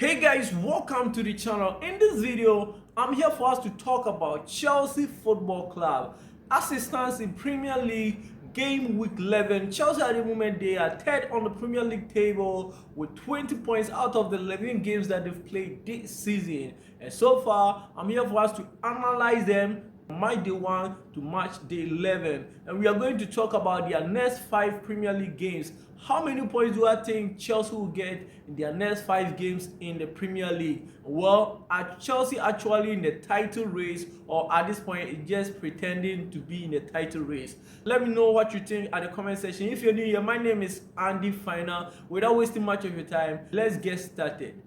Hey guys, welcome to the channel. In this video, I'm here for us to talk about Chelsea Football Club. As it stands in Premier League game week 11, Chelsea at the moment they are third on the Premier League table with 20 points out of the 11 games that they've played this season. And so far, I'm here for us to analyze them match day 1 to match day 11, and we are going to talk about their next 5 Premier League games. How many points do I think Chelsea will get in their next 5 games in the Premier League? Well, are Chelsea actually in the title race, or at this point it's just pretending to be in the title race? Let me know what you think at the comment section. If you're new here, my name is Andy Final. Without wasting much of your time, let's get started.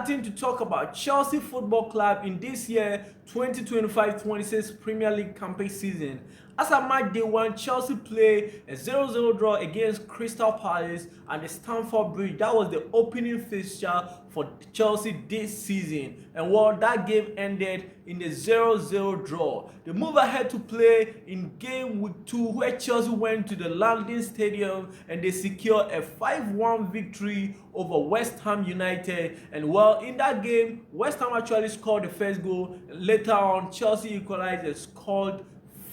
To talk about Chelsea Football Club in this year 2025-26 Premier League campaign season. As at match day 1, Chelsea played a 0-0 draw against Crystal Palace at the Stamford Bridge. That was the opening fixture for Chelsea this season, and well, that game ended in the 0-0 draw. They move ahead to play in game week 2, where Chelsea went to the London Stadium and they secured a 5-1 victory over West Ham United. And well, in that game, West Ham actually scored the first goal. Later on, Chelsea equalized and scored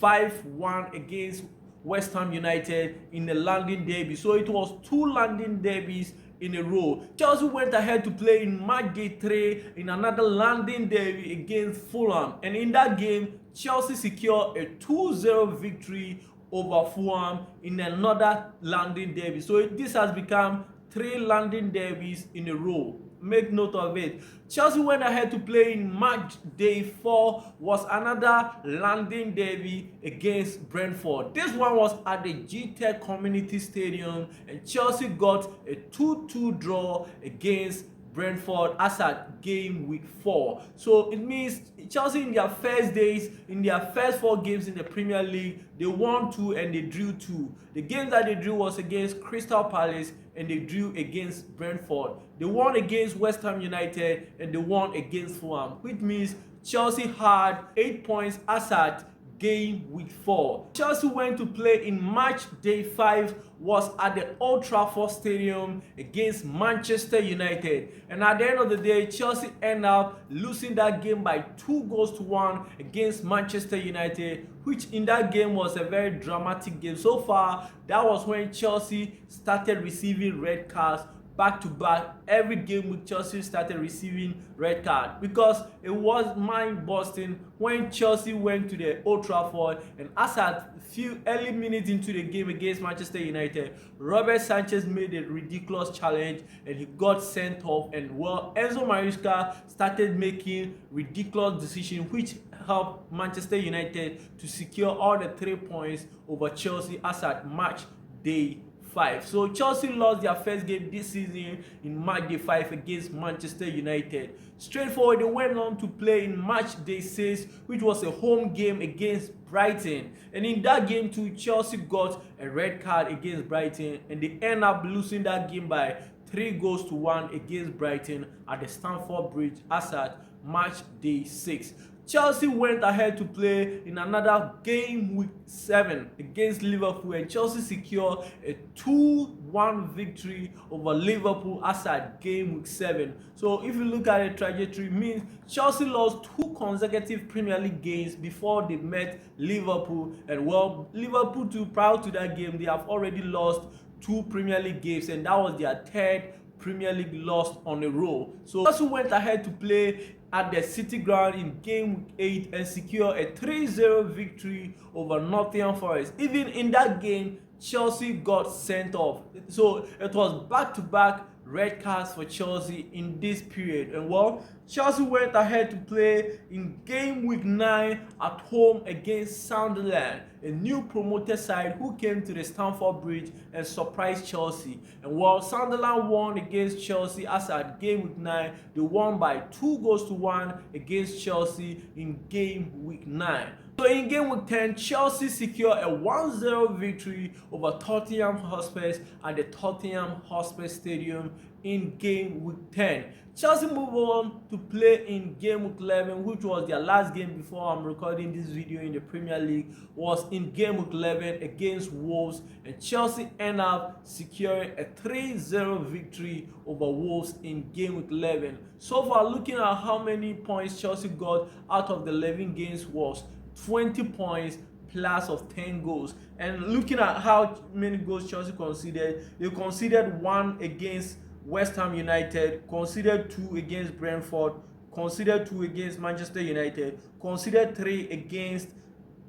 5-1 against West Ham United in the London derby. So it was 2 London derbies in a row. Chelsea went ahead to play in match day 3 in another London derby against Fulham, and in that game Chelsea secured a 2-0 victory over Fulham in another London derby. So this has become 3 London derbies in a row. Make note of it. Chelsea went ahead to play in match day 4, was another London derby against Brentford. This one was at the GTEC Community Stadium, and Chelsea got a 2-2 draw against Brentford as at game week 4. So it means Chelsea in their first days, in their first 4 games in the Premier League, they won 2 and they drew 2. The game that they drew was against Crystal Palace and they drew against Brentford. They won against West Ham United and they won against Fulham, which means Chelsea had 8 points as at game week 4. Chelsea went to play in match day 5, was at the Old Trafford Stadium against Manchester United, and at the end of the day Chelsea ended up losing that game by 2-1 against Manchester United, which in that game was a very dramatic game. So far, that was when Chelsea started receiving red cards back to back. Every game with Chelsea started receiving red card, because it was mind-busting when Chelsea went to the Old Trafford, and as at few early minutes into the game against Manchester United, Robert Sanchez made a ridiculous challenge and he got sent off, and well, Enzo Maresca started making ridiculous decisions which helped Manchester United to secure all the 3 points over Chelsea as at match day 5. So Chelsea lost their first game this season in match day 5 against Manchester United. Straightforward, they went on to play in match day 6, which was a home game against Brighton, and in that game too Chelsea got a red card against Brighton, and they end up losing that game by 3-1 against Brighton at the Stamford Bridge as at match day 6. Chelsea went ahead to play in another game week 7 against Liverpool, and Chelsea secured a 2-1 victory over Liverpool as at game week 7. So if you look at the trajectory, it means Chelsea lost 2 consecutive Premier League games before they met Liverpool, and well, Liverpool too, prior to that game they have already lost 2 Premier League games, and that was their 3rd Premier League loss on a row. So Chelsea went ahead to play at the City Ground in game week 8 and secure a 3-0 victory over Nottingham Forest. Even in that game, Chelsea got sent off. So it was back-to-back red cards for Chelsea in this period. And well, Chelsea went ahead to play in game week 9 at home against Sunderland, a new promoted side who came to the Stamford Bridge and surprised Chelsea. And while Sunderland won against Chelsea as at game week 9, they won by 2-1 against Chelsea in game week 9. So in game week 10, Chelsea secured a 1-0 victory over Tottenham Hotspur at the Tottenham Hotspur Stadium in game week 10. Chelsea move on to play in game week 11, which was their last game before I'm recording this video in the Premier League, was in game week 11 against Wolves, and Chelsea end up securing a 3-0 victory over Wolves in game week 11. So far, looking at how many points Chelsea got out of the 11 games was 20 points plus of 10 goals. And looking at how many goals Chelsea conceded, they conceded 1 against West Ham United, conceded 2 against Brentford, conceded 2 against Manchester United, conceded 3 against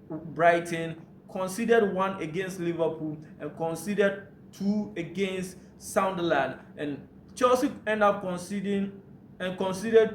Brighton, conceded 1 against Liverpool, and conceded 2 against Sunderland. And Chelsea end up conceded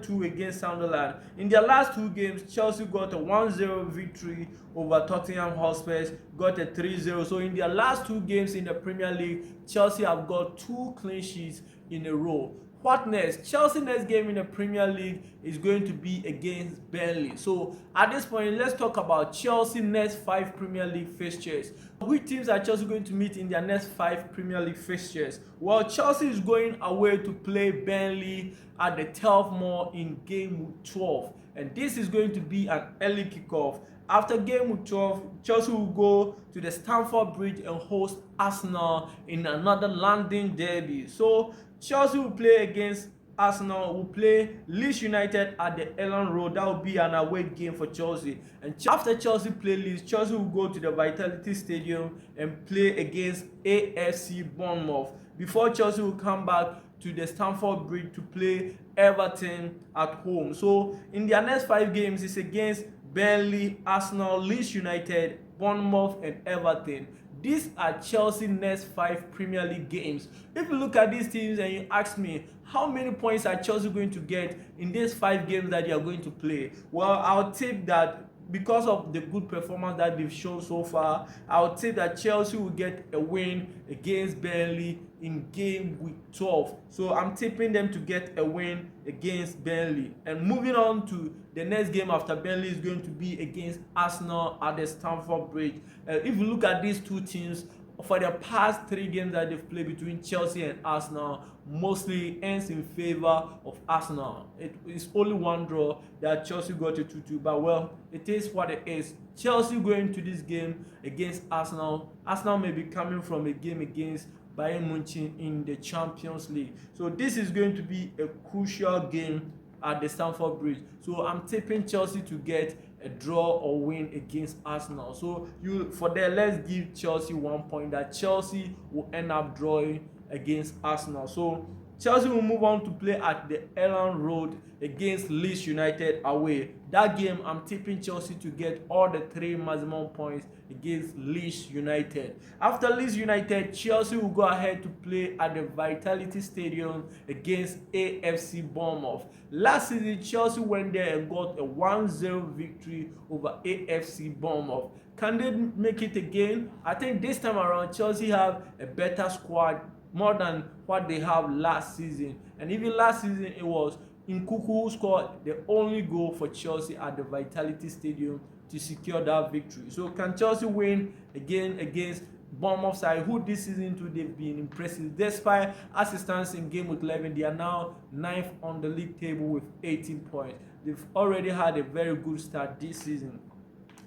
2 against Sunderland. In their last 2 games, Chelsea got a 1-0 victory over Tottenham Hotspur, got a 3-0. So in their last 2 games in the Premier League, Chelsea have got 2 clean sheets in a row. What next? Chelsea next game in the Premier League is going to be against Burnley. So at this point, let's talk about Chelsea next 5 Premier League fixtures. Which teams are Chelsea going to meet in their next 5 Premier League fixtures? Well, Chelsea is going away to play Burnley at the Turf Moor in game week 12. And this is going to be an early kickoff. After game week 12, Chelsea will go to the Stamford Bridge and host Arsenal in another London derby. So Chelsea will play against Arsenal, will play Leeds United at the Elland Road. That will be an away game for Chelsea. And after Chelsea play Leeds, Chelsea will go to the Vitality Stadium and play against AFC Bournemouth before Chelsea will come back to the Stamford Bridge to play Everton at home. So in their next 5 games, it's against Burnley, Arsenal, Leeds United, Bournemouth and Everton. These are Chelsea's next 5 Premier League games. If you look at these teams and you ask me, how many points are Chelsea going to get in these 5 games that they are going to play? Well, I'll take that because of the good performance that they've shown so far. I'll take that Chelsea will get a win against Burnley in game week 12. So I'm tipping them to get a win against Burnley. And moving on to the next game after Burnley is going to be against Arsenal at the Stamford Bridge. If you look at these 2 teams, for the past 3 games that they've played between Chelsea and Arsenal, mostly ends in favor of Arsenal. It is only 1 draw that Chelsea got a 2-2, but well, it is what it is. Chelsea going to this game against Arsenal. Arsenal may be coming from a game against Bayern Munich in the Champions League. So this is going to be a crucial game at the Stamford Bridge. So I'm tipping Chelsea to get a draw or win against Arsenal. So let's give Chelsea 1 point that Chelsea will end up drawing against Arsenal. So Chelsea will move on to play at the Elland Road against Leeds United away. That game, I'm tipping Chelsea to get all the 3 maximum points against Leeds United. After Leeds United, Chelsea will go ahead to play at the Vitality Stadium against AFC Bournemouth. Last season, Chelsea went there and got a 1-0 victory over AFC Bournemouth. Can they make it again? I think this time around, Chelsea have a better squad, more than what they have last season. And even last season, it was Nkuku who scored the only goal for Chelsea at the Vitality Stadium to secure that victory. So can Chelsea win again against Bournemouth side, who this season too they've been impressive. Despite assistance in game week 11, they are now 9th on the league table with 18 points. They've already had a very good start this season.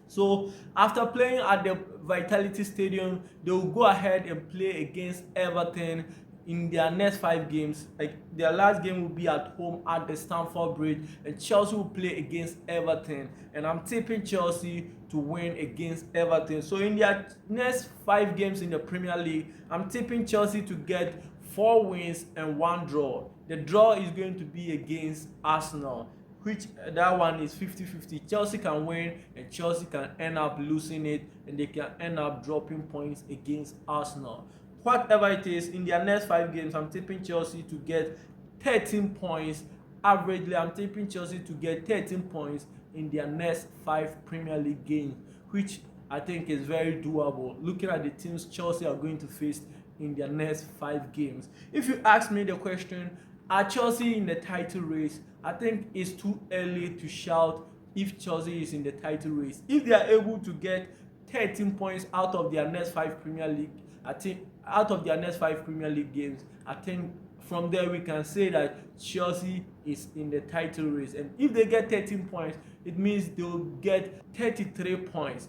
So after playing at the Vitality Stadium, they will go ahead and play against Everton in their next 5 games. Like their last game will be at home at the Stamford Bridge, and Chelsea will play against Everton. And I'm tipping Chelsea to win against Everton. So in their next 5 games in the Premier League, I'm tipping Chelsea to get 4 wins and 1 draw. The draw is going to be against Arsenal, which that one is 50-50. Chelsea can win and Chelsea can end up losing it, and they can end up dropping points against Arsenal. Whatever it is, in their next 5 games, I'm tipping Chelsea to get 13 points. Averagely, I'm tipping Chelsea to get 13 points in their next 5 Premier League games, which I think is very doable, looking at the teams Chelsea are going to face in their next 5 games. If you ask me the question, are Chelsea in the title race? I think it's too early to shout if Chelsea is in the title race. If they are able to get 13 points out of their next 5 Premier League, I think out of their next 5 Premier League games, I think from there we can say that Chelsea is in the title race, and if they get 13 points, it means they'll get 33 points.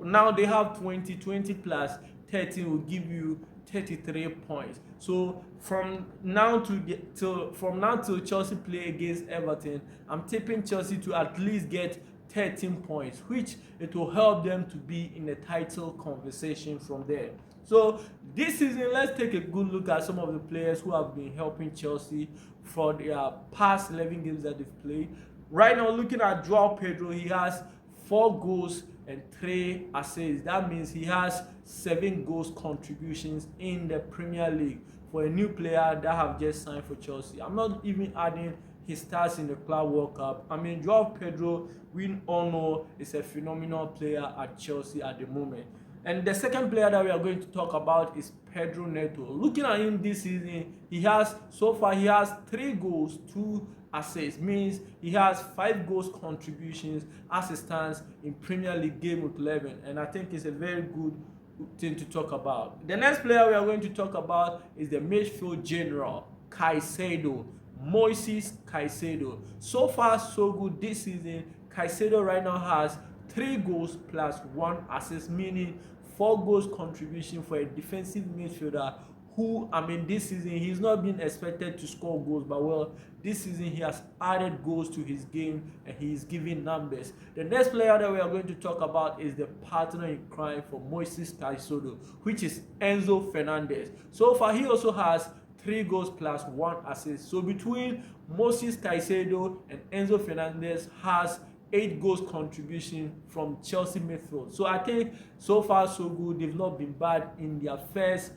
Now they have 20 plus 13 will give you 33 points. So from now till Chelsea play against Everton, I'm tipping Chelsea to at least get 13 points, which it will help them to be in the title conversation from there. So this season, let's take a good look at some of the players who have been helping Chelsea for their past 11 games that they've played. Right now, looking at Joao Pedro, he has 4 goals and 3 assists. That means he has 7 goals contributions in the Premier League for a new player that have just signed for Chelsea. I'm not even adding his stats in the Club World Cup. I mean, Joao Pedro, we all know, is a phenomenal player at Chelsea at the moment. And the second player that we are going to talk about is Pedro Neto. Looking at him this season, he has 3 goals, 2 assists, means he has 5 goals contributions as it stands in Premier League game week 11, and I think it's a very good thing to talk about. The next player we are going to talk about is the midfield general, Caicedo, Moises Caicedo. So far so good this season. Caicedo right now has 3 goals plus 1 assist, meaning 4 goals contribution for a defensive midfielder who, I mean, this season he's not been expected to score goals, but well, this season he has added goals to his game and he is giving numbers. The next player that we are going to talk about is the partner in crime for Moises Caicedo, which is Enzo Fernandez. So far he also has 3 goals plus 1 assist. So between Moises Caicedo and Enzo Fernandez has 8 goals contribution from Chelsea midfield. So I think so far so good. They've not been bad in their first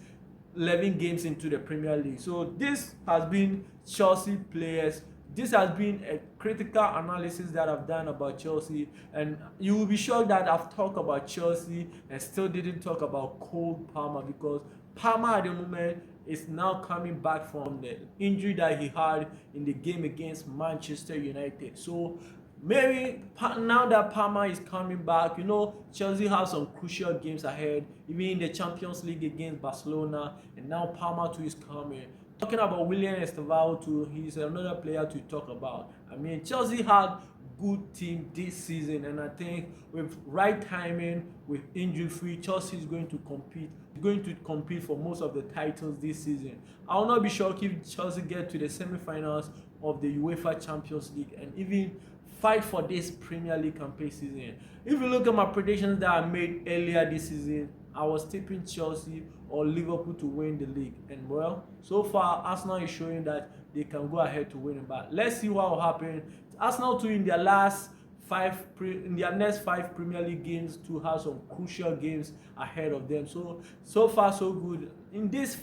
11 games into the Premier League. So this has been Chelsea players. This has been a critical analysis that I've done about Chelsea, and you will be shocked that I've talked about Chelsea and still didn't talk about Cole Palmer, because Palmer at the moment is now coming back from the injury that he had in the game against Manchester United. So maybe now that Palmer is coming back, you know, Chelsea have some crucial games ahead, even in the Champions League against Barcelona, and now Palmer too is coming. Talking about William Estevao too, he's another player to talk about. I mean, Chelsea had good team this season, and I think with right timing, with injury free, Chelsea is going to compete for most of the titles this season. I will not be shocked if Chelsea get to the semi-finals of the UEFA Champions League and even fight for this Premier League campaign season. If you look at my predictions that I made earlier this season, I was tipping Chelsea or Liverpool to win the league, and well, so far Arsenal is showing that they can go ahead to win it. But let's see what will happen. Arsenal too, in their next 5 Premier League games, to have some crucial games ahead of them. So far so good. In this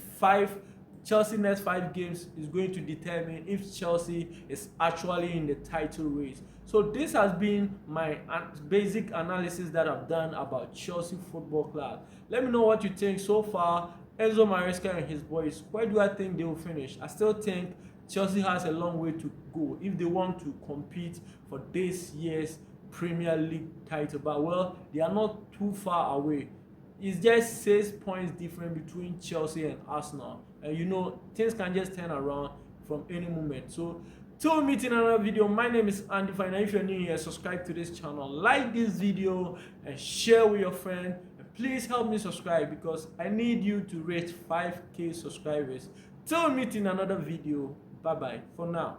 Chelsea next 5 games is going to determine if Chelsea is actually in the title race. So this has been my basic analysis that I've done about Chelsea Football Club. Let me know what you think so far. Enzo Maresca and his boys, where do I think they will finish? I still think Chelsea has a long way to go if they want to compete for this year's Premier League title. But well, they are not too far away. It's just 6 points different between Chelsea and Arsenal. And you know, things can just turn around from any moment. So till we meet in another video, my name is Andy Fine. If you're new here, subscribe to this channel, like this video, and share with your friend. And please help me subscribe, because I need you to reach 5K subscribers. Till we meet in another video. Bye bye for now.